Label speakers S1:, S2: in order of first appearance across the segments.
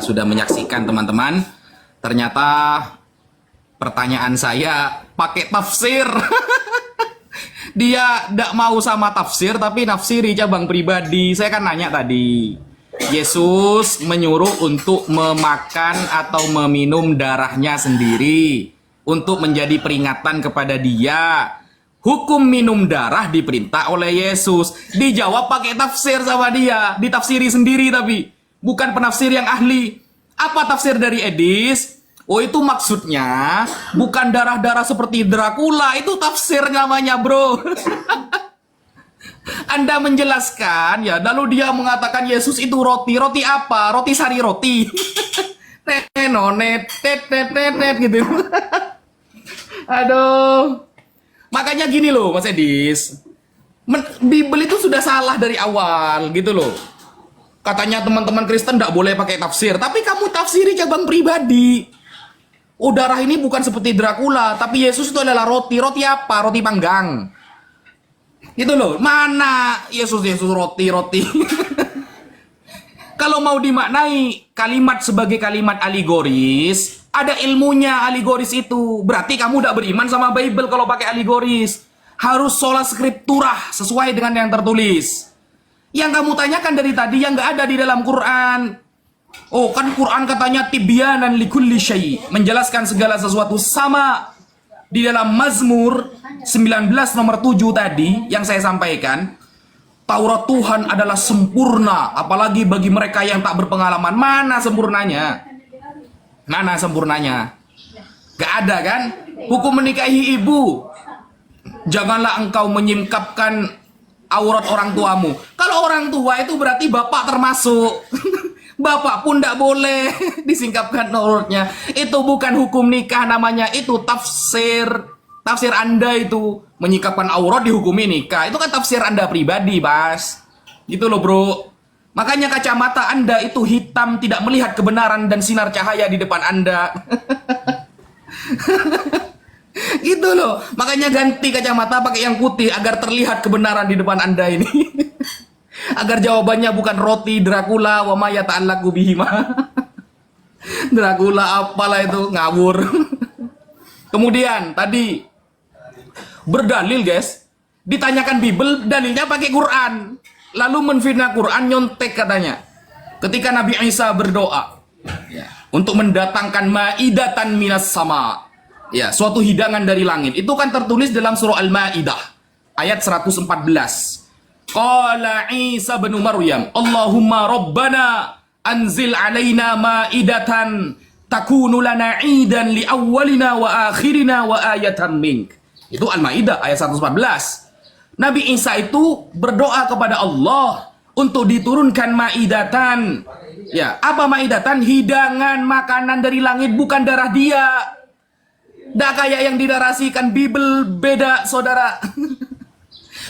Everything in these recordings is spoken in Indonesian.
S1: sudah menyaksikan teman-teman. Ternyata pertanyaan saya pakai tafsir. Dia tidak mau sama tafsir tapi nafsiri cabang pribadi. Saya kan nanya tadi, Yesus menyuruh untuk memakan atau meminum darahnya sendiri untuk menjadi peringatan kepada dia. Hukum minum darah diperintah oleh Yesus. Dijawab pakai tafsir sama dia, ditafsiri sendiri tapi bukan penafsir yang ahli. Apa tafsir dari Edis? Oh, itu maksudnya bukan darah-darah seperti Dracula, itu tafsir namanya, bro. Anda menjelaskan ya, lalu dia mengatakan Yesus itu roti. Roti apa? Roti sari roti. Tenonet, tet gitu. Aduh. Makanya gini loh, Mas Edis. Bible itu sudah salah dari awal gitu loh. Katanya teman-teman Kristen tidak boleh pakai tafsir, tapi kamu tafsiri cabang pribadi. Oh, darah ini bukan seperti Dracula, tapi Yesus itu adalah roti. Roti apa? Roti panggang. Gitu loh. Mana Yesus roti. Kalau mau dimaknai kalimat sebagai kalimat aligoris, ada ilmunya aligoris itu. Berarti kamu tidak beriman sama Bible kalau pakai aligoris. Harus sola scriptura, sesuai dengan yang tertulis. Yang kamu tanyakan dari tadi yang nggak ada di dalam Quran. Oh, kan Quran katanya tibyanan likulli syai, menjelaskan segala sesuatu. Sama di dalam Mazmur 19 nomor 7 tadi yang saya sampaikan, Taurat Tuhan adalah sempurna, apalagi bagi mereka yang tak berpengalaman. Mana sempurnanya? Mana sempurnanya? Gak ada kan? Hukum menikahi ibu, janganlah engkau menyingkapkan aurat orang tuamu. Kalau orang tua itu berarti bapak termasuk. Bapak pun tidak boleh disingkapkan auratnya. Itu bukan hukum nikah namanya, itu tafsir. Tafsir Anda itu menyingkapkan aurat dihukumi nikah. Itu kan tafsir Anda pribadi, Bas. Gitu loh, bro. Makanya kacamata Anda itu hitam, tidak melihat kebenaran dan sinar cahaya di depan Anda. Gitu loh. Makanya ganti kacamata pakai yang putih agar terlihat kebenaran di depan Anda ini. Agar jawabannya bukan roti Dracula wa ma yata'allaqu bihima. Dracula apalah itu, ngawur. Kemudian tadi berdalil, guys. Ditanyakan Bible, dalilnya pakai Quran. Lalu menfitnah Quran, nyontek katanya. Ketika Nabi Isa berdoa ya, untuk mendatangkan ma'idatan minas sama. Ya, suatu hidangan dari langit. Itu kan tertulis dalam surah Al-Maidah ayat 114. Qala Isa bin Maryam, Allahumma rabbana anzil alaina ma'idatan takunu lana idan li awwalina wa akhirina wa ayatan mink. Itu Al-Maidah ayat 114. Nabi Isa itu berdoa kepada Allah untuk diturunkan maidatan. Ya, apa maidatan? Hidangan makanan dari langit, bukan darah dia. Dah kayak yang dinarasikan Bible, beda saudara.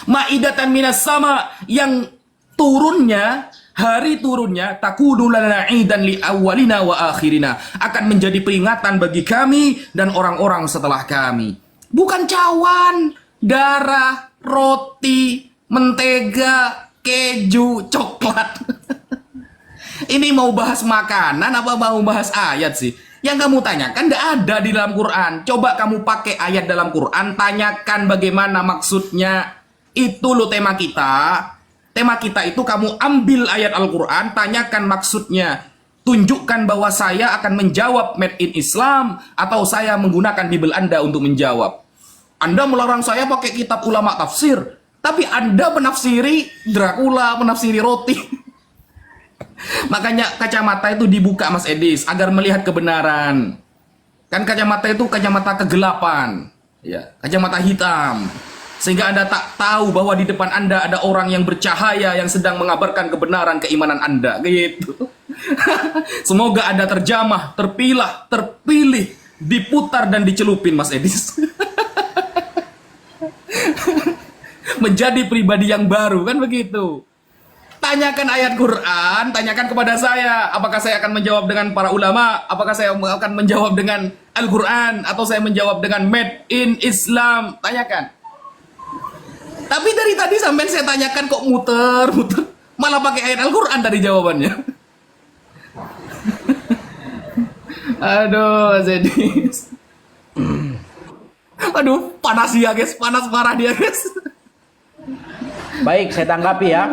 S1: Maidatan minas sama, yang turunnya, hari turunnya takunu lana idan li awwalina wa akhirina, akan menjadi peringatan bagi kami dan orang-orang setelah kami. Bukan cawan, darah, roti, mentega, keju, coklat. Ini mau bahas makanan apa mau bahas ayat sih? Yang kamu tanyakan tidak ada di dalam Quran. Coba kamu pakai ayat dalam Quran, tanyakan bagaimana maksudnya. Itu loh tema kita. Tema kita itu kamu ambil ayat Al-Quran, tanyakan maksudnya. Tunjukkan bahwa saya akan menjawab made in Islam, atau saya menggunakan Bible Anda untuk menjawab. Anda melarang saya pakai kitab ulama tafsir, tapi Anda menafsiri Dracula, menafsiri roti. Makanya kacamata itu dibuka, Mas Edis, agar melihat kebenaran. Kan kacamata itu kacamata kegelapan, ya, kacamata hitam. Sehingga Anda tak tahu bahwa di depan Anda ada orang yang bercahaya yang sedang mengabarkan kebenaran keimanan Anda. Gitu. Semoga Anda terjamah, terpilih, diputar dan dicelupin, Mas Edis. Menjadi pribadi yang baru, kan begitu. Tanyakan ayat Quran, tanyakan kepada saya. Apakah saya akan menjawab dengan para ulama? Apakah saya akan menjawab dengan Al-Quran? Atau saya menjawab dengan made in Islam? Tanyakan. Tapi dari tadi sampai saya tanyakan kok muter. Malah pakai ayat Al-Quran dari jawabannya. Aduh, Zedis. Aduh, panas dia guys, panas parah dia guys.
S2: Baik, saya tanggapi ya.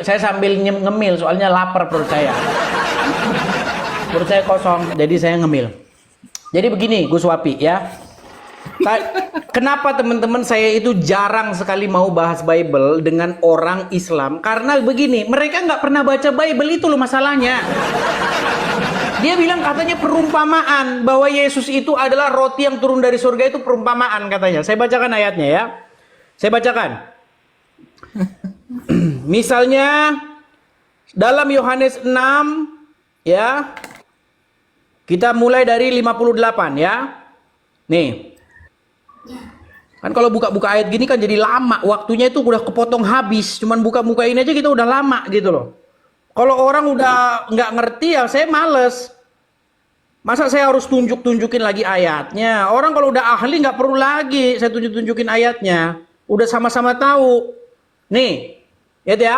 S2: Saya sambil ngemil, soalnya lapar perut saya. Perut saya kosong, jadi saya ngemil. Jadi begini, Gus Wapi ya. Kenapa teman-teman saya itu jarang sekali mau bahas Bible dengan orang Islam? Karena begini, mereka nggak pernah baca Bible, itu loh masalahnya. Dia bilang katanya perumpamaan bahwa Yesus itu adalah roti yang turun dari surga, itu perumpamaan katanya. Saya bacakan ayatnya ya. Saya bacakan. Misalnya dalam Yohanes 6 ya. Kita mulai dari 58 ya. Nih. Kan kalau buka-buka ayat gini kan jadi lama, waktunya itu udah kepotong habis. Cuman buka-buka ini aja kita udah lama gitu loh. Kalau orang udah nggak ngerti ya saya males. Masa saya harus tunjukin lagi ayatnya? Orang kalau udah ahli nggak perlu lagi saya tunjukin ayatnya. Udah sama-sama tahu. Nih, lihat ya.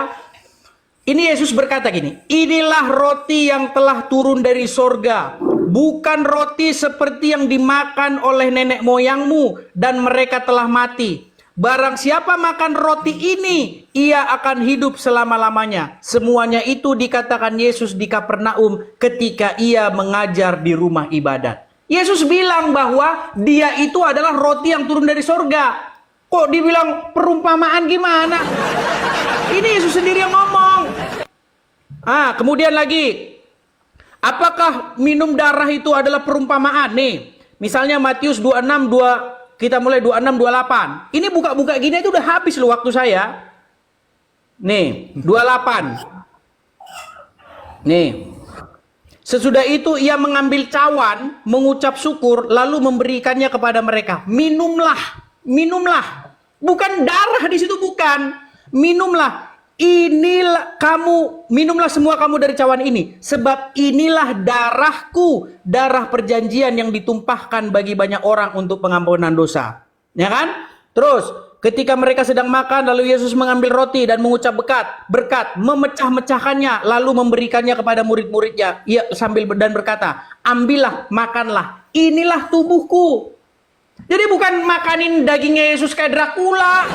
S2: Ini Yesus berkata gini, inilah roti yang telah turun dari sorga. Bukan roti seperti yang dimakan oleh nenek moyangmu dan mereka telah mati. Barang siapa makan roti ini, ia akan hidup selama-lamanya. Semuanya itu dikatakan Yesus di Kapernaum ketika ia mengajar di rumah ibadat. Yesus bilang bahwa dia itu adalah roti yang turun dari sorga. Kok dibilang perumpamaan gimana? Ini Yesus sendiri yang ngomong. Kemudian lagi. Apakah minum darah itu adalah perumpamaan? Nih, misalnya Matius 26, kita mulai 26, 28. Ini buka-buka gini itu udah habis loh waktu saya. Nih, 28. Nih. Sesudah itu ia mengambil cawan, mengucap syukur, lalu memberikannya kepada mereka. Minumlah. Bukan darah di situ, bukan. Minumlah. Minumlah semua kamu dari cawan ini, sebab inilah darahku, darah perjanjian yang ditumpahkan bagi banyak orang untuk pengampunan dosa. Ya kan? Terus ketika mereka sedang makan, lalu Yesus mengambil roti dan mengucap berkat, memecah-mecahkannya, lalu memberikannya kepada murid-muridnya. Ia sambil dan berkata, ambillah, makanlah, inilah tubuhku. Jadi bukan makanin dagingnya Yesus kayak Dracula.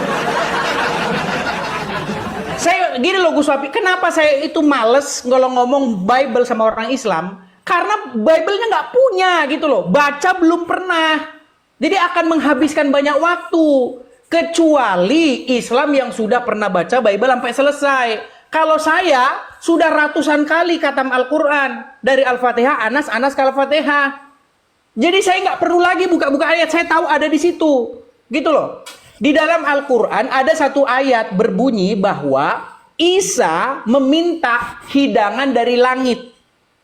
S2: Saya gini loh Gus Wapi, kenapa saya itu males kalau ngomong Bible sama orang Islam? Karena Bible-nya nggak punya gitu loh, baca belum pernah. Jadi akan menghabiskan banyak waktu. Kecuali Islam yang sudah pernah baca Bible sampai selesai. Kalau saya sudah ratusan kali khatam Al-Quran. Dari Al-Fatihah, Anas ke Al-Fatihah. Jadi saya nggak perlu lagi buka-buka ayat, saya tahu ada di situ. Gitu loh. Di dalam Al-Quran ada satu ayat berbunyi bahwa Isa meminta hidangan dari langit.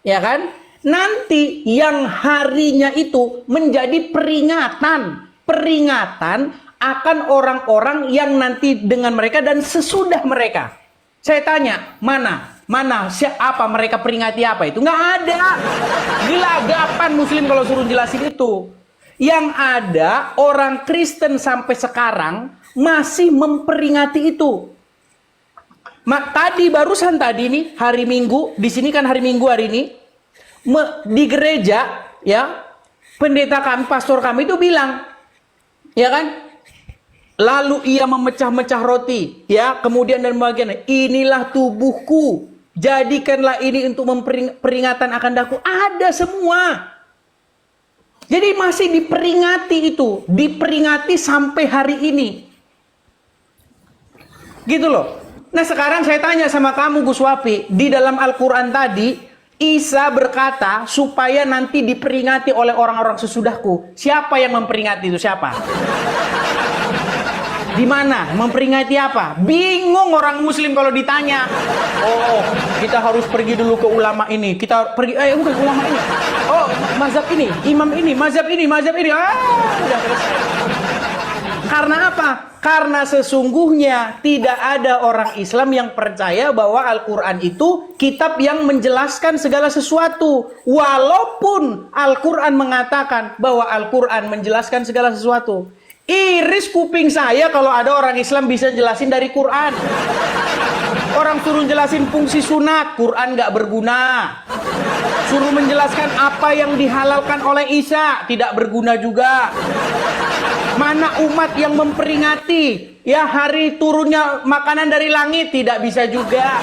S2: Ya kan? Nanti yang harinya itu menjadi peringatan. Peringatan akan orang-orang yang nanti dengan mereka dan sesudah mereka. Saya tanya, mana siapa mereka peringati apa itu? Nggak ada. Gelagapan Muslim kalau suruh jelasin itu. Yang ada orang Kristen sampai sekarang masih memperingati itu. Barusan tadi nih hari Minggu, di sini kan hari Minggu hari ini di gereja ya, pendeta kami, pastor kami itu bilang, ya kan? Lalu ia memecah-mecah roti, ya, kemudian dan bagian inilah tubuhku, jadikanlah ini untuk peringatan akan daku. Ada semua. Jadi masih diperingati itu, diperingati sampai hari ini. Gitu loh. Nah sekarang saya tanya sama kamu Gus Wapi, di dalam Al-Quran tadi, Isa berkata supaya nanti diperingati oleh orang-orang sesudahku. Siapa yang memperingati itu? Siapa? Di mana? Memperingati apa? Bingung orang Muslim kalau ditanya. Oh, kita harus pergi dulu ke ulama ini. Kita pergi, bukan ulama ini. Oh, mazhab ini, imam ini, mazhab ini. Udah selesai. Karena apa? Karena sesungguhnya tidak ada orang Islam yang percaya bahwa Al-Quran itu kitab yang menjelaskan segala sesuatu. Walaupun Al-Quran mengatakan bahwa Al-Quran menjelaskan segala sesuatu. Iris kuping saya kalau ada orang Islam bisa jelasin dari Quran. Orang suruh jelasin fungsi sunat, Quran nggak berguna. Suruh menjelaskan apa yang dihalalkan oleh Isa, tidak berguna juga. Mana umat yang memperingati ya hari turunnya makanan dari langit, tidak bisa juga.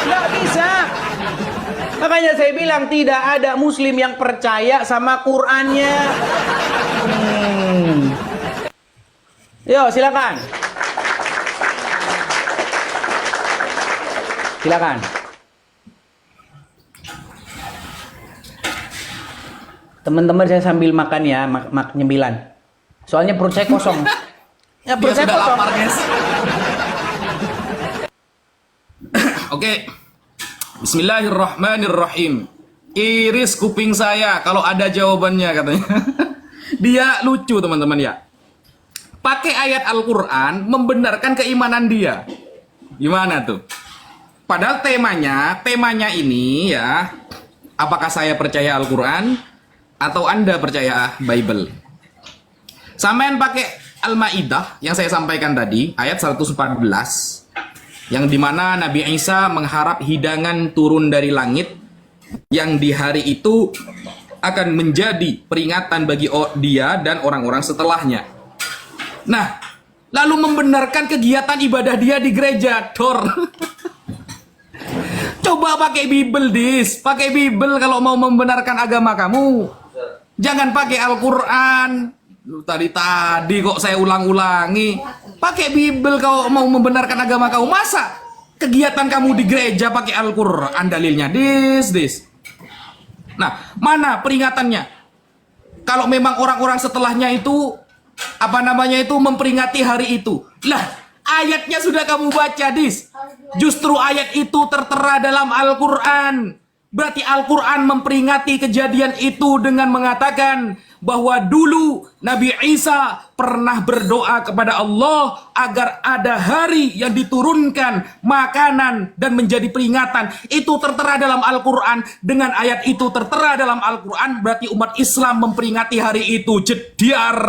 S2: Nggak bisa. Makanya saya bilang tidak ada muslim yang percaya sama Qurannya. Yo, silakan. Silakan. Teman-teman saya sambil makan ya, nyembilan. Soalnya perut saya kosong. Ya perut
S1: Dia
S2: saya
S1: sudah
S2: kosong.
S1: lapar, guys. Oke. Bismillahirrahmanirrahim. Iris kuping saya kalau ada jawabannya katanya. Dia lucu teman-teman ya. Pakai ayat Al-Quran membenarkan keimanan dia. Gimana tuh? Padahal temanya ini ya, apakah saya percaya Al-Quran atau Anda percaya Bible? Sampean pakai Al-Maidah yang saya sampaikan tadi, ayat 114, yang dimana Nabi Isa mengharap hidangan turun dari langit yang di hari itu akan menjadi peringatan bagi dia dan orang-orang setelahnya. Nah, lalu membenarkan kegiatan ibadah dia di gereja, Dor. Coba pakai Bible, Dis. Pakai Bible kalau mau membenarkan agama kamu. Jangan pakai Al-Quran. Tadi kok saya ulang-ulangi. Pakai Bible kalau mau membenarkan agama kamu. Masa kegiatan kamu di gereja pakai Al-Quran dalilnya, Dis. Nah, mana peringatannya? Kalau memang orang-orang setelahnya itu memperingati hari itu. Lah, ayatnya sudah kamu baca, Dis. Justru ayat itu tertera dalam Al-Quran. Berarti Al-Quran memperingati kejadian itu dengan mengatakan bahwa dulu Nabi Isa pernah berdoa kepada Allah agar ada hari yang diturunkan makanan dan menjadi peringatan. Itu tertera dalam Al-Quran. Dengan ayat itu tertera dalam Al-Quran, berarti umat Islam memperingati hari itu. Jediar.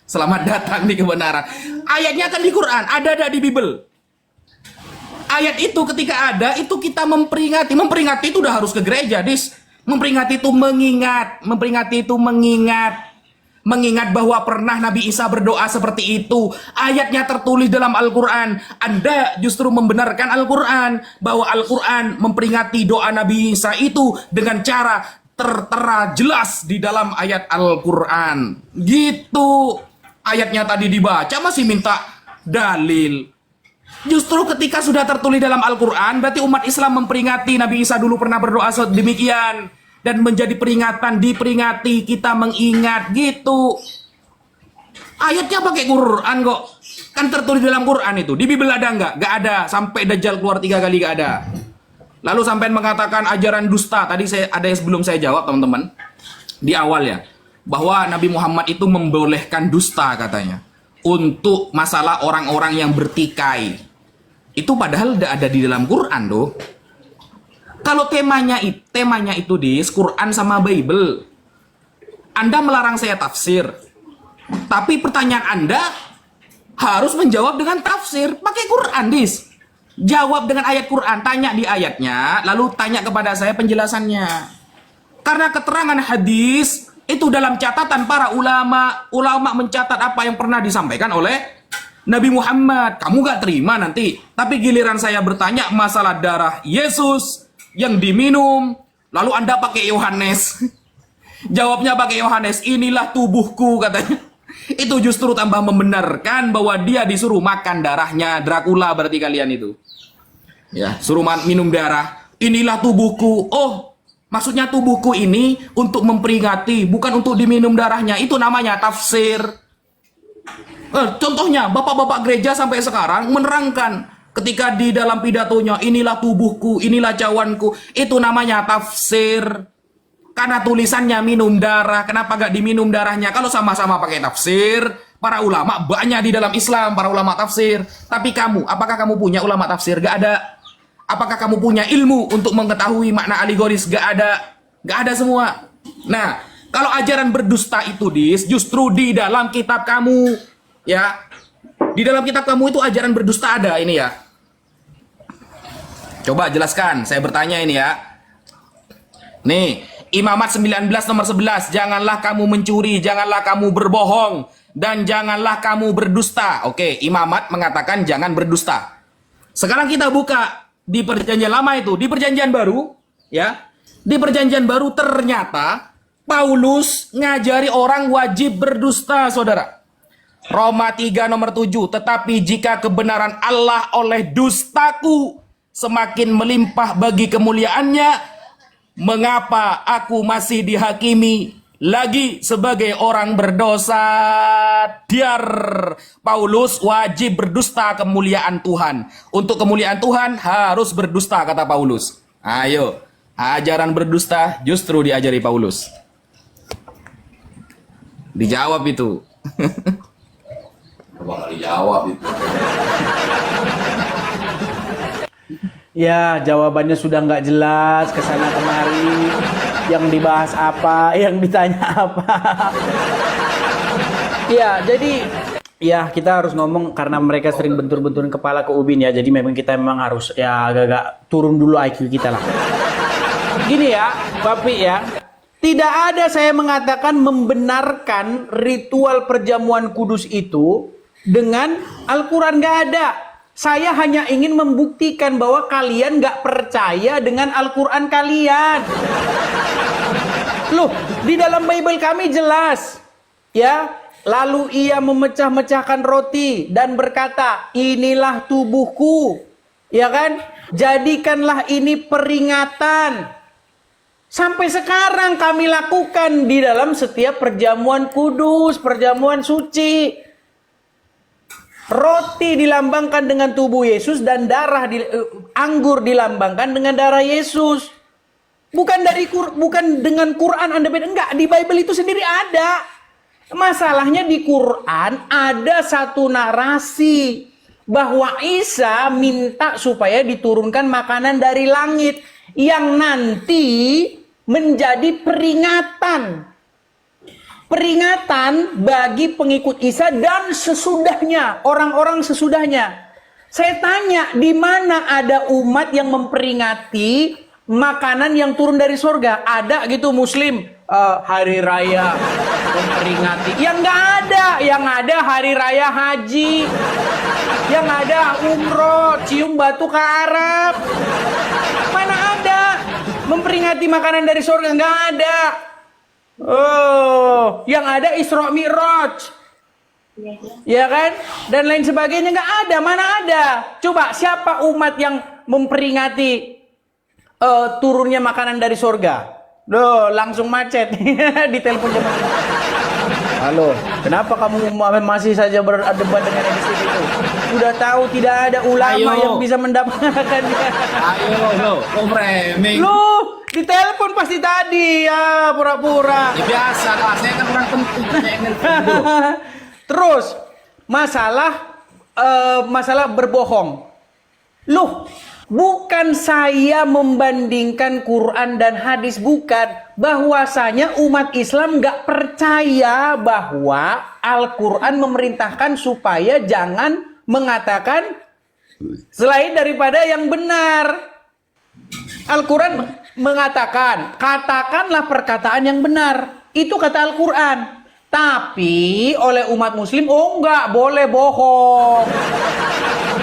S1: Selamat datang di kebenaran. Ayatnya kan di Quran, ada di Bible. Ayat itu ketika ada, itu kita memperingati. Memperingati itu udah harus ke gereja, Dis. Memperingati itu mengingat. Memperingati itu mengingat. Mengingat bahwa pernah Nabi Isa berdoa seperti itu. Ayatnya tertulis dalam Al-Quran. Anda justru membenarkan Al-Quran. Bahwa Al-Quran memperingati doa Nabi Isa itu dengan cara tertera jelas di dalam ayat Al-Quran. Gitu. Ayatnya tadi dibaca masih minta dalil. Justru ketika sudah tertulis dalam Al-Quran, berarti umat Islam memperingati Nabi Isa dulu pernah berdoa demikian. Dan menjadi peringatan, diperingati, kita mengingat, gitu. Ayatnya pakai Quran kok. Kan tertulis dalam Quran itu. Di Bible ada nggak? Nggak ada. Sampai Dajjal keluar 3 kali nggak ada. Lalu sampai mengatakan ajaran dusta. Tadi ada yang sebelum saya jawab, teman-teman. Di awal ya. Bahwa Nabi Muhammad itu membolehkan dusta katanya. Untuk masalah orang-orang yang bertikai. Itu padahal udah ada di dalam Quran doh. Kalau temanya itu di Quran sama Bible. Anda melarang saya tafsir. Tapi pertanyaan Anda harus menjawab dengan tafsir. Pakai Quran, Dis. Jawab dengan ayat Quran. Tanya di ayatnya, lalu tanya kepada saya penjelasannya. Karena keterangan hadis itu dalam catatan para ulama. Ulama mencatat apa yang pernah disampaikan oleh Nabi Muhammad. Kamu gak terima nanti. Tapi giliran saya bertanya masalah darah Yesus yang diminum, lalu Anda pakai Yohanes. Jawabnya pakai Yohanes. Inilah tubuhku katanya. Itu justru tambah membenarkan bahwa dia disuruh makan darahnya Dracula. Berarti kalian itu ya suruh minum darah. Inilah tubuhku. Oh, maksudnya tubuhku ini untuk memperingati, bukan untuk diminum darahnya. Itu namanya tafsir. Contohnya bapak-bapak gereja sampai sekarang menerangkan ketika di dalam pidatonya, inilah tubuhku, inilah cawanku. Itu namanya tafsir. Karena tulisannya minum darah, kenapa gak diminum darahnya? Kalau sama-sama pakai tafsir, para ulama banyak di dalam Islam, para ulama tafsir. Tapi kamu, apakah kamu punya ulama tafsir? Gak ada. Apakah kamu punya ilmu untuk mengetahui makna alegoris? Gak ada. Gak ada semua. Nah, kalau ajaran berdusta itu, justru di dalam kitab kamu. Ya, di dalam kitab kamu itu ajaran berdusta ada ini ya. Coba jelaskan, saya bertanya ini ya. Nih, Imamat 19 nomor 11, janganlah kamu mencuri, janganlah kamu berbohong, dan janganlah kamu berdusta. Oke, Imamat mengatakan jangan berdusta. Sekarang kita buka di perjanjian lama itu, di perjanjian baru, ya. Di perjanjian baru ternyata Paulus ngajari orang wajib berdusta, saudara. Roma 3 nomor 7, tetapi jika kebenaran Allah oleh dustaku semakin melimpah bagi kemuliaannya, mengapa aku masih dihakimi lagi sebagai orang berdosa? Diar, Paulus wajib berdusta kemuliaan Tuhan. Untuk kemuliaan Tuhan harus berdusta, kata Paulus. Ayo, ajaran berdusta justru diajari Paulus. Dijawab itu. Coba dijawab itu.
S2: Ya, jawabannya sudah nggak jelas, kesana kemari. Yang dibahas apa, yang ditanya apa. Ya, jadi ya kita harus ngomong karena mereka sering bentur-benturin kepala ke Ubin ya. Jadi kita memang harus ya agak-agak turun dulu IQ kita lah. Gini ya, Bapak ya. Tidak ada saya mengatakan membenarkan ritual perjamuan kudus itu dengan Al-Quran, nggak ada. Saya hanya ingin membuktikan bahwa kalian nggak percaya dengan Al-Quran kalian. Loh, di dalam Bible kami jelas, ya. Lalu ia memecah-mecahkan roti dan berkata, inilah tubuhku, ya kan? Jadikanlah ini peringatan. Sampai sekarang kami lakukan di dalam setiap perjamuan kudus, perjamuan suci. Roti dilambangkan dengan tubuh Yesus dan anggur dilambangkan dengan darah Yesus. Bukan dengan Quran Anda beda, enggak, di Bible itu sendiri ada. Masalahnya di Quran ada satu narasi bahwa Isa minta supaya diturunkan makanan dari langit yang nanti menjadi peringatan bagi pengikut Isa dan sesudahnya, orang-orang sesudahnya. Saya tanya, di mana ada umat yang memperingati makanan yang turun dari surga? Ada gitu Muslim hari raya memperingati? Yang nggak ada, yang ada hari raya haji, yang ada umroh, cium batu ke Arab. Mana ada memperingati makanan dari surga? Nggak ada. Oh, yang ada Isra Mi'raj, ya kan? Dan lain sebagainya nggak ada. Mana ada? Coba siapa umat yang memperingati turunnya makanan dari surga? Loh, langsung macet di telepon jemaah. Halo, kenapa kamu masih saja berdebat dengan edisi itu? Sudah tahu tidak ada ulama yang bisa mendapatkannya.
S1: Ayo, framing.
S2: Loh, di telepon pasti tadi ya, pura-pura.
S1: Ya biasa lah, saya kan orang penting.
S2: Terus masalah berbohong. Loh, bukan saya membandingkan Quran dan hadis, bukan. Bahwasanya umat Islam nggak percaya bahwa Al-Quran memerintahkan supaya jangan mengatakan selain daripada yang benar. Al-Quran mengatakan, katakanlah perkataan yang benar. Itu kata Al-Quran. Tapi oleh umat muslim, oh enggak boleh bohong.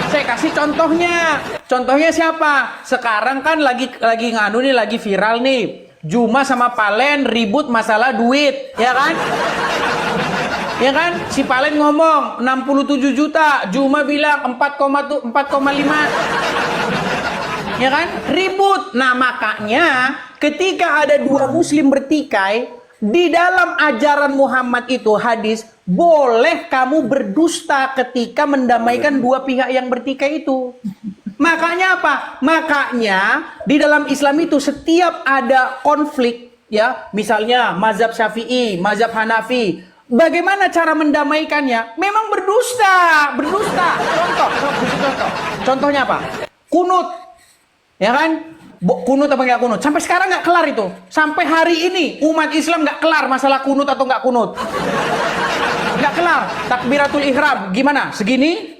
S2: Saya kasih contohnya. Contohnya siapa? Sekarang kan lagi viral nih. Juma sama Palen ribut masalah duit, ya kan? Ya kan? Si Palen ngomong 67 juta, Juma bilang 4,5. Ya kan? Ribut. Nah, makanya ketika ada dua muslim bertikai, di dalam ajaran Muhammad itu hadis, boleh kamu berdusta ketika mendamaikan dua pihak yang bertikai itu. Makanya apa? Makanya di dalam Islam itu setiap ada konflik, ya, misalnya mazhab Syafi'i, mazhab Hanafi, bagaimana cara mendamaikannya? Memang berdusta. Contohnya apa? Kunut. Ya kan? Kunut apa nggak kunut? Sampai sekarang nggak kelar itu. Sampai hari ini umat Islam nggak kelar masalah kunut atau nggak kunut. Nggak kelar. Takbiratul ihram gimana? Segini?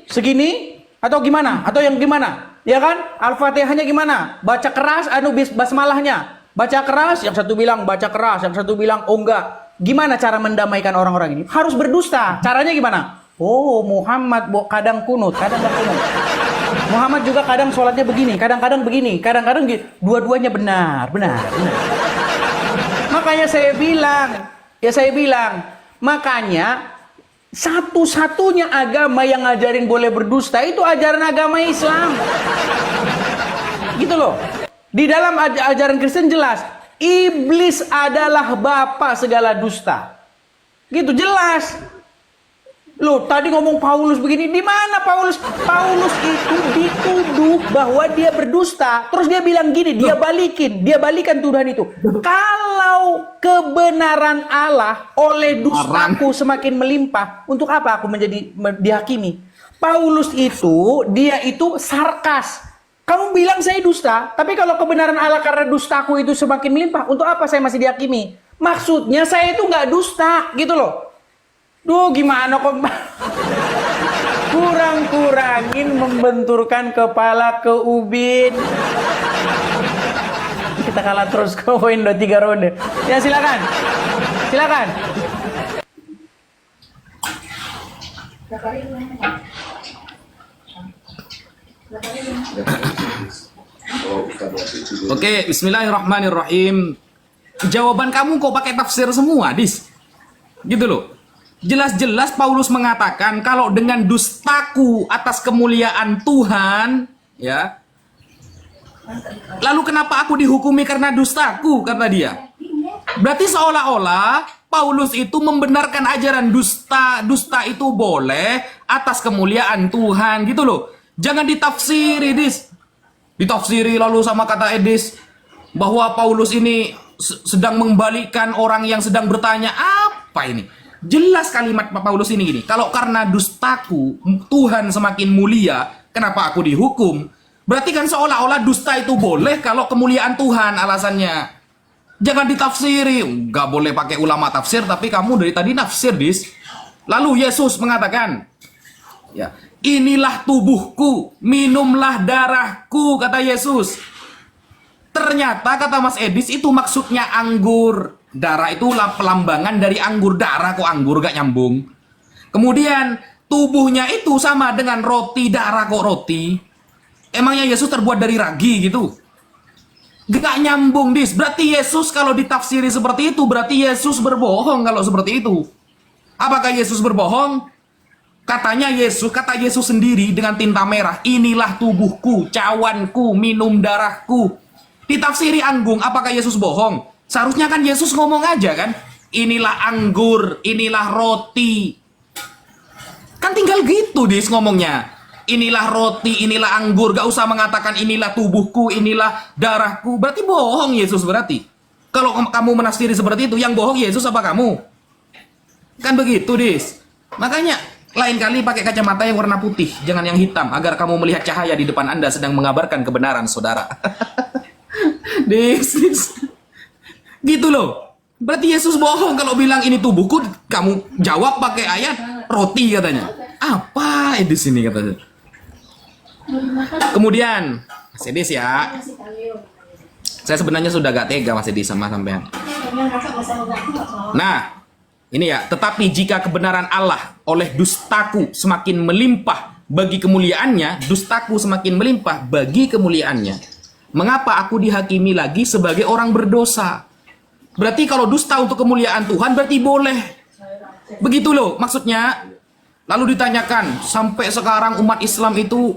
S2: Atau gimana? Atau yang gimana? Ya kan? Al-Fatihahnya gimana? Baca keras, basmalahnya. Baca keras, yang satu bilang baca keras, yang satu bilang oh enggak. Gimana cara mendamaikan orang-orang ini? Harus berdusta. Caranya gimana? Oh, Muhammad kadang kunut, kadang enggak kunut. Muhammad juga kadang sholatnya begini, kadang-kadang begini, kadang-kadang gitu. Dua-duanya benar. Makanya saya bilang, makanya satu-satunya agama yang ngajarin boleh berdusta itu ajaran agama Islam. Gitu loh. Di dalam ajaran Kristen jelas, iblis adalah bapa segala dusta. Gitu jelas. Loh, tadi ngomong Paulus begini, di mana Paulus? Paulus itu dituduh bahwa dia berdusta. Terus dia bilang gini, dia balikan tuduhan itu. Kalau kebenaran Allah oleh dustaku semakin melimpah, untuk apa aku menjadi dihakimi? Paulus itu, dia itu sarkas. Kamu bilang saya dusta, tapi kalau kebenaran Allah karena dustaku itu semakin melimpah, untuk apa saya masih dihakimi? Maksudnya saya itu nggak dusta, gitu loh. Duh, gimana kok kurang-kurangin membenturkan kepala ke ubin. Kita kalah terus ke poin 3 ronde. Ya silakan.
S1: Oke, bismillahirrahmanirrahim. Jawaban kamu kok pakai tafsir semua, Dis? Gitu loh. Jelas-jelas Paulus mengatakan kalau dengan dustaku atas kemuliaan Tuhan, ya. Lalu kenapa aku dihukumi karena dustaku, kata dia. Berarti seolah-olah Paulus itu membenarkan ajaran dusta itu boleh atas kemuliaan Tuhan, gitu loh. Jangan ditafsiri, Dis. Ditafsiri lalu sama kata Edis bahwa Paulus ini sedang membalikkan orang yang sedang bertanya, apa ini? Jelas kalimat Pak Paulus ini gini, kalau karena dustaku Tuhan semakin mulia, kenapa aku dihukum? Berarti kan seolah-olah dusta itu boleh kalau kemuliaan Tuhan alasannya. Jangan ditafsiri, nggak boleh pakai ulama tafsir, tapi kamu dari tadi nafsir, Dis. Lalu Yesus mengatakan, ya, inilah tubuhku, minumlah darahku, kata Yesus. Ternyata kata Mas Edis itu maksudnya anggur. Darah itu pelambangan dari anggur. Darah kok anggur, gak nyambung. Kemudian tubuhnya itu sama dengan roti. Darah kok roti. Emangnya Yesus terbuat dari ragi gitu? Gak nyambung, Dis. Berarti Yesus kalau ditafsiri seperti itu, berarti Yesus berbohong kalau seperti itu. Apakah Yesus berbohong? Kata Yesus sendiri dengan tinta merah, inilah tubuhku, cawanku, minum darahku. Ditafsiri anggung, apakah Yesus bohong? Seharusnya kan Yesus ngomong aja kan, inilah anggur, inilah roti. Kan tinggal gitu Dis ngomongnya. Inilah roti, inilah anggur, gak usah mengatakan inilah tubuhku, inilah darahku. Berarti bohong Yesus berarti. Kalau kamu menafsiri seperti itu, yang bohong Yesus apa kamu? Kan begitu Dis. Makanya lain kali pakai kacamata yang warna putih, jangan yang hitam, agar kamu melihat cahaya di depan Anda sedang mengabarkan kebenaran saudara. Dis. Gitu loh. Berarti Yesus bohong kalau bilang ini tubuhku, kamu jawab pakai ayat roti katanya. Apa di sini katanya. Kemudian Mas Edis ya. Saya sebenarnya sudah gak tega Mas Edis sama sampean. Nah, ini ya, tetapi jika kebenaran Allah oleh dustaku semakin melimpah bagi kemuliaannya, dustaku semakin melimpah bagi kemuliaannya. Mengapa aku dihakimi lagi sebagai orang berdosa? Berarti kalau dusta untuk kemuliaan Tuhan berarti boleh. Begitu loh maksudnya. Lalu ditanyakan, sampai sekarang umat Islam itu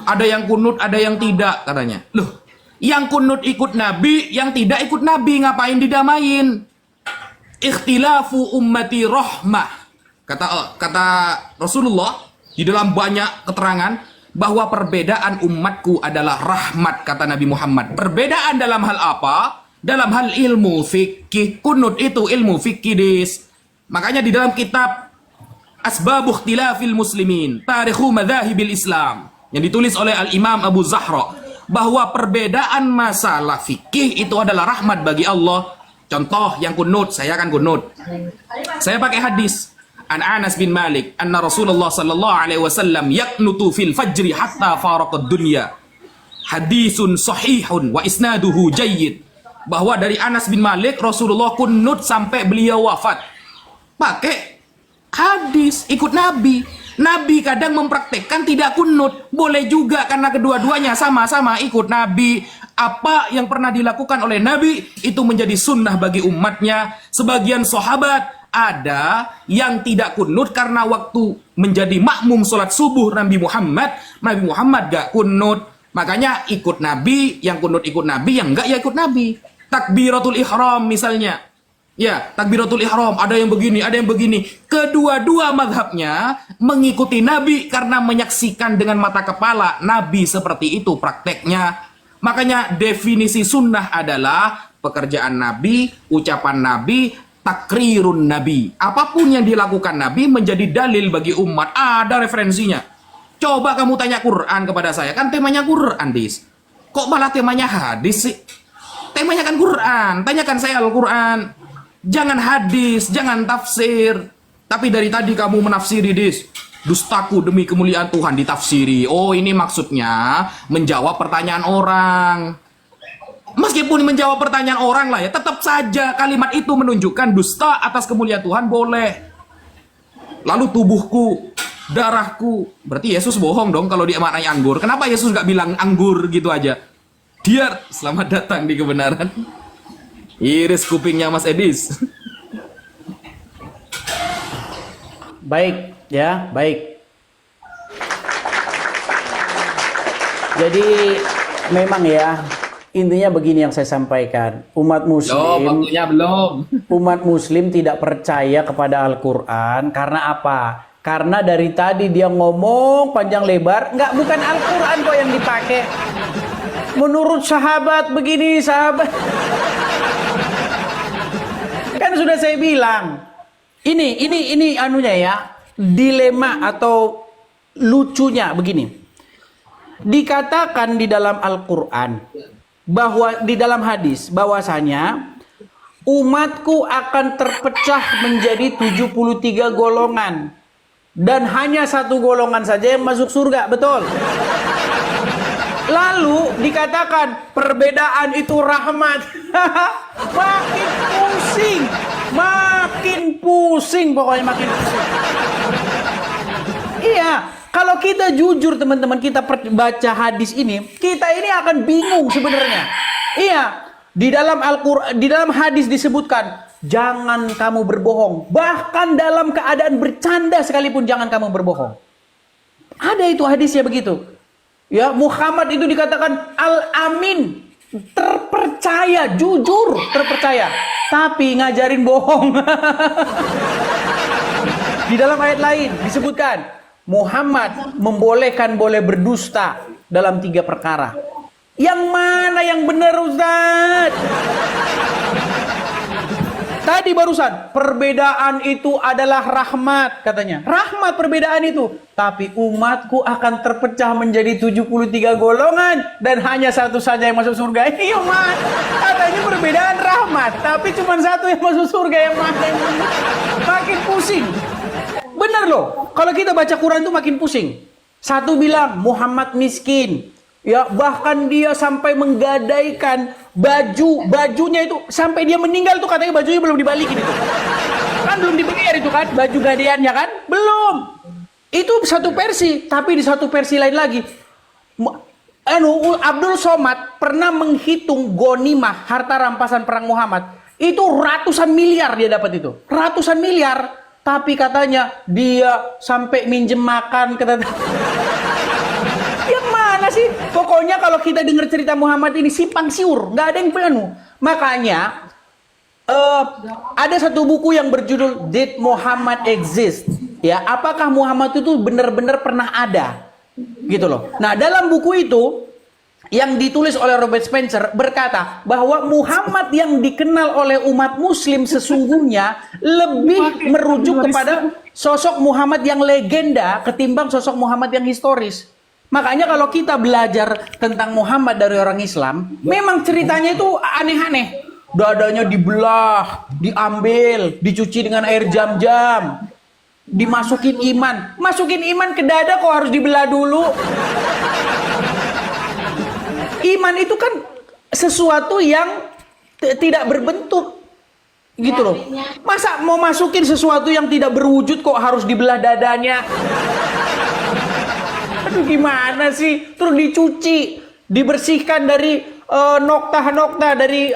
S1: ada yang kunut, ada yang tidak katanya. Loh, yang kunut ikut Nabi, yang tidak ikut Nabi, ngapain didamain? Ikhtilafu ummati rahmah. Kata Rasulullah di dalam banyak keterangan bahwa perbedaan umatku adalah rahmat, kata Nabi Muhammad. Perbedaan dalam hal apa? Dalam hal ilmu fikih. Kunut itu ilmu fikih, Dis. Makanya di dalam kitab Asbabu Ikhtilafil Muslimin, Tarikhu Madzahibil Islam, yang ditulis oleh Al-Imam Abu Zahra, bahwa perbedaan masalah fikih itu adalah rahmat bagi Allah. Contoh yang kunut, saya akan kunut. Saya pakai hadis An Anas bin Malik, anna Rasulullah sallallahu alaihi wasallam yaknutu fil fajri hatta faraqad dunya. hadisun sahihun wa isnaduhu jayyid, bahwa dari Anas bin Malik Rasulullah kunut sampai beliau wafat. Pakai hadis, ikut Nabi. Nabi kadang mempraktekkan tidak kunut, boleh juga karena kedua-duanya sama-sama ikut Nabi. Apa yang pernah dilakukan oleh Nabi itu menjadi sunnah bagi umatnya. Sebagian sahabat ada yang tidak kunut karena waktu menjadi makmum sholat subuh Nabi Muhammad gak kunut. Makanya ikut Nabi, yang kunut ikut Nabi, yang enggak ya ikut Nabi. Takbiratul ihram misalnya. Ya, takbiratul ihram, ada yang begini, ada yang begini. Kedua-dua mazhabnya mengikuti Nabi karena menyaksikan dengan mata kepala Nabi seperti itu prakteknya. Makanya definisi sunnah adalah pekerjaan Nabi, ucapan Nabi, takrirun Nabi. Apapun yang dilakukan Nabi menjadi dalil bagi umat. Ada referensinya. Coba kamu tanya Quran kepada saya. Kan temanya Quran, Dis. Kok malah temanya hadis sih? Temanya kan Quran. Tanyakan saya Al-Quran. Jangan hadis, jangan tafsir. Tapi dari tadi kamu menafsiri, Dis. Dustaku demi kemuliaan Tuhan ditafsiri. Oh, ini maksudnya menjawab pertanyaan orang. Meskipun menjawab pertanyaan orang lah ya, tetap saja kalimat itu menunjukkan dusta atas kemuliaan Tuhan boleh. Lalu tubuhku, darahku. Berarti Yesus bohong dong kalau dia maknai anggur. Kenapa Yesus gak bilang anggur gitu aja? Diar, selamat datang di kebenaran. Iris kupingnya Mas Edis.
S2: Baik, ya, baik. Jadi memang ya, intinya begini yang saya sampaikan. Umat muslim, umat muslim tidak percaya kepada Al-Quran karena apa? Karena dari tadi dia ngomong panjang lebar, bukan Al-Quran kok yang dipakai. Menurut sahabat begini, sahabat. Kan sudah saya bilang, ini anunya ya, dilema atau lucunya begini. Dikatakan di dalam Al-Quran bahwa di dalam hadis bahwasanya umatku akan terpecah menjadi 73 golongan dan hanya satu golongan saja yang masuk surga, betul? Lalu dikatakan perbedaan itu rahmat. Makin pusing pokoknya makin pusing. Iya, kalau kita jujur teman-teman, kita baca hadis ini, kita ini akan bingung sebenarnya. Iya, di dalam Al-Qur'an, di dalam hadis disebutkan jangan kamu berbohong. Bahkan dalam keadaan bercanda sekalipun jangan kamu berbohong. Ada itu hadisnya begitu. Ya, Muhammad itu dikatakan al-amin, terpercaya, jujur, terpercaya, tapi ngajarin bohong. Di dalam ayat lain disebutkan Muhammad membolehkan boleh berdusta dalam 3 perkara. Yang mana yang benar, Ustaz? Tadi barusan, perbedaan itu adalah rahmat, katanya. Rahmat perbedaan itu. Tapi umatku akan terpecah menjadi 73 golongan. Dan hanya satu saja yang masuk surga. Iya, Mat. Katanya perbedaan rahmat. Tapi cuma satu yang masuk surga, yang mana yang makin pusing. Benar loh. Kalau kita baca Quran itu makin pusing. Satu bilang, Muhammad miskin. Ya, bahkan dia sampai menggadaikan bajunya itu sampai dia meninggal tuh katanya bajunya belum dibalikin itu. Kan belum dibayar itu kan baju gadaiannya kan? Belum. Itu satu versi, tapi di satu versi lain lagi Abdul Somad pernah menghitung ghanimah, harta rampasan perang Muhammad. Itu ratusan miliar dia dapat itu. Ratusan miliar, tapi katanya dia sampai minjem makan kata. Yang mana sih? Pokoknya kalau kita dengar cerita Muhammad ini simpang siur, nggak ada yang penuh. Makanya ada satu buku yang berjudul Did Muhammad Exist? Ya, apakah Muhammad itu benar-benar pernah ada? Gitu loh. Nah, dalam buku itu yang ditulis oleh Robert Spencer berkata bahwa Muhammad yang dikenal oleh umat muslim sesungguhnya lebih merujuk kepada sosok Muhammad yang legenda ketimbang sosok Muhammad yang historis. Makanya kalau kita belajar tentang Muhammad dari orang Islam, memang ceritanya itu aneh-aneh. Dadanya dibelah, diambil, dicuci dengan air jam-jam, dimasukin iman. Masukin iman ke dada kok harus dibelah dulu? Iman itu kan sesuatu yang tidak berbentuk. Gitu loh. Masa mau masukin sesuatu yang tidak berwujud kok harus dibelah dadanya? Aduh gimana sih? Terus dicuci, dibersihkan dari nokta-nokta dari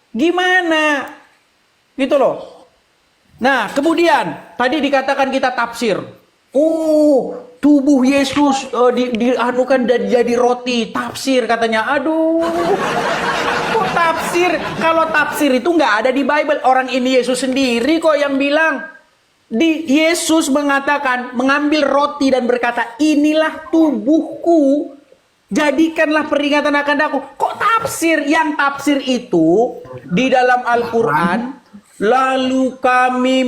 S2: gimana? Gitu loh. Nah, kemudian tadi dikatakan kita tafsir. Oh, tubuh Yesus dianukan dan jadi roti, tafsir katanya. Aduh. Kok tafsir? Kalau tafsir itu nggak ada di Bible. Orang ini Yesus sendiri kok yang bilang. Yesus mengatakan, mengambil roti dan berkata, inilah tubuhku, jadikanlah peringatan akan aku. Kok tafsir? Yang tafsir itu di dalam Al-Quran, lalu kami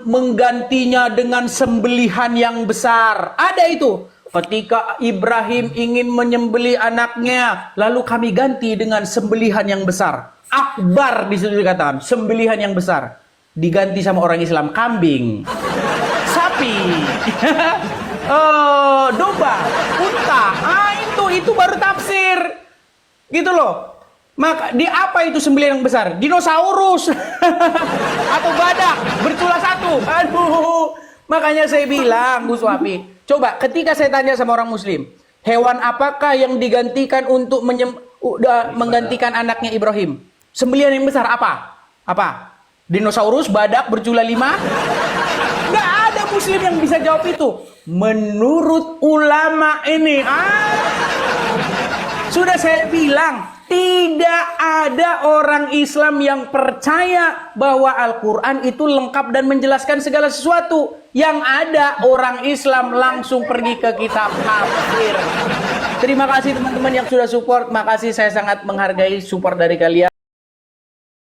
S2: menggantinya dengan sembelihan yang besar. Ada itu. Ketika Ibrahim ingin menyembelih anaknya, lalu kami ganti dengan sembelihan yang besar. Akbar di situ dikatakan, sembelihan yang besar. Diganti sama orang Islam, kambing, sapi, domba, unta. Itu baru tafsir. Gitu loh. Maka di apa itu sembelihan yang besar? Dinosaurus atau badak bercula satu. Aduh. Makanya saya bilang, Bu Suhafi, coba ketika saya tanya sama orang Muslim, hewan apakah yang digantikan untuk menggantikan anaknya Ibrahim? Sembelihan yang besar apa? Apa? Dinosaurus, badak, bercula 5? Nggak ada Muslim yang bisa jawab itu. Menurut ulama ini, sudah saya bilang, tidak ada orang Islam yang percaya bahwa Al-Quran itu lengkap dan menjelaskan segala sesuatu. Yang ada orang Islam langsung pergi ke kitab tafsir. Terima kasih teman-teman yang sudah support. Makasih, saya sangat menghargai support dari kalian.